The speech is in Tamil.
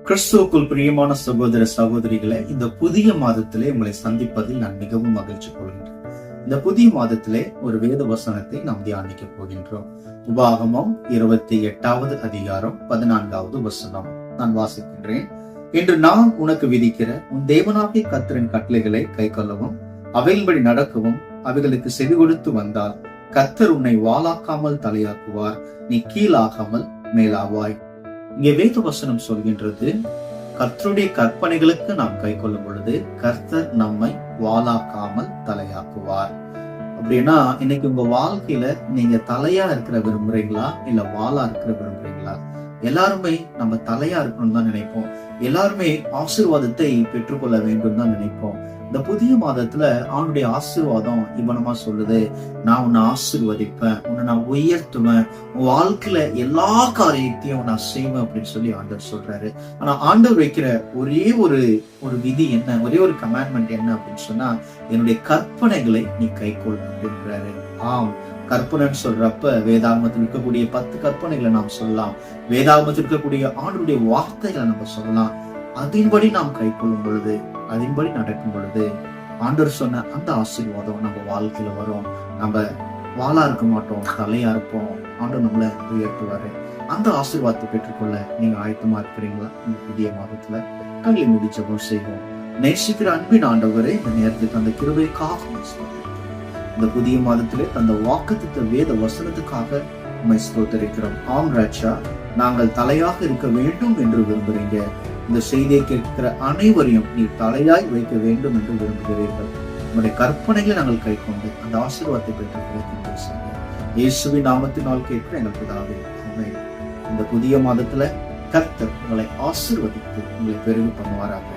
கிறிஸ்துவுக்குள் பிரியமான சகோதர சகோதரிகளை, இந்த புதிய மாதத்திலே உங்களை சந்திப்பதில் நான் மிகவும் மகிழ்ச்சி கொள்கின்றேன். இந்த புதிய மாதத்திலே ஒரு வேத வசனத்தை நாம் தியானிக்க போகின்றோம். உபாகமம் 28வது அதிகாரம் 14வது வசனம். நான் வாசிக்கின்றேன். இன்று நான் உனக்கு விதிக்கிற உன் தேவனாகிய கர்த்தரின் கட்டளைகளை கைக்கொள்ளவும் அவையின்படி நடக்கவும் அவைகளுக்கு செவி கொடுத்து வந்தால் கர்த்தர் உன்னை வாளாக்காமல் தலையாக்குவார், நீ கீழாகாமல் மேலாவாய். இங்கே வேத வசனம் சொல்கின்றது, கர்த்தருடைய கற்பனைகளுக்கு நாம் கை கொள்ளும் பொழுது கர்த்தர் நம்மை வாளாக்காமல் தலையாக்குவார். அப்படின்னா இன்னைக்கு உங்க வாழ்க்கையில நீங்க தலையா இருக்கிற விரும்புறீங்களா இல்ல வாளா இருக்கிற விரும்புறீங்களா? எல்லாருமே நம்ம தலையா இருக்கணும்னு தான் நினைப்போம். எல்லாருமே ஆசீர்வாதத்தை பெற்றுக்கொள்ள வேண்டும் தான் நினைப்போம். இந்த புதிய மாதத்துல அவனுடைய ஆசீர்வாதம் இவனமா சொல்லுது, நான் உன்னை ஆசீர்வதிப்பேன், உன்னை நான் உயர்த்துவேன், உன் வாழ்க்கையில எல்லா காரியத்தையும் நான் செய்வேன் அப்படின்னு சொல்லி ஆண்டவர் சொல்றாரு. ஆனா ஆண்டவர் வைக்கிற ஒரே ஒரு விதி என்ன, ஒரே ஒரு கமாண்ட்மெண்ட் என்ன அப்படின்னு சொன்னா, என்னுடைய கற்பனைகளை நீ கைக்கொள் அப்படின்றாரு. ஆம், கற்பனைன்னு சொல்றப்ப வேதாகமத்தில் இருக்கக்கூடிய 10 கற்பனைகளை நாம் சொல்லலாம். வேதாகமத்தில் இருக்கக்கூடிய ஆண்டவருடைய வார்த்தைகளை நம்ம சொல்லலாம். அதன்படி நாம் கை கொள்ளும் பொழுது, அதன்படி நடக்கும் பொழுது ஆண்டவர் சொன்ன அந்த ஆசீர்வாதம் நம்ம வாழ்க்கையில வரும். நம்ம வாளா இருக்க மாட்டோம், தலையா இருப்போம். ஆண்டவர் நம்மளை உயர்த்துவாரு. அந்த ஆசீர்வாதத்தை பெற்றுக்கொள்ள நீங்க ஆயத்தமா இருக்கிறீங்களா? இந்த புதிய மாதத்துல கல்வி முடிச்சபோது செய்வோம். நேசிக்கிற அன்பின் ஆண்டவரே, இந்த நேரத்துக்கு அந்த கிருபைக்காக இந்த புதிய மாதத்திலே அந்த வாக்குத்தத்த வேத வசனத்துக்காக உம்மை ஸ்தோத்திரிக்கிறோம். ஆம் ராஜா, நாங்கள் தலையாக இருக்க வேண்டும் என்று விரும்புறீங்க. இந்த செய்தியை கேட்கிற அனைவரையும் நீ தலையாய் வைக்க வேண்டும் என்று விரும்புகிறீர்கள். உங்களுடைய கற்பனைகளை நாங்கள் கை கொண்டு அந்த ஆசீர்வாதத்தை பெற்றுக் இயேசுவின் நாமத்தினால் கேட்கிற எங்கள் பிதாவே, ஆமென். இந்த புதிய மாதத்துல கர்த்தர் உங்களை ஆசீர்வதித்து உங்களை பெருகு பண்ணுவாராக.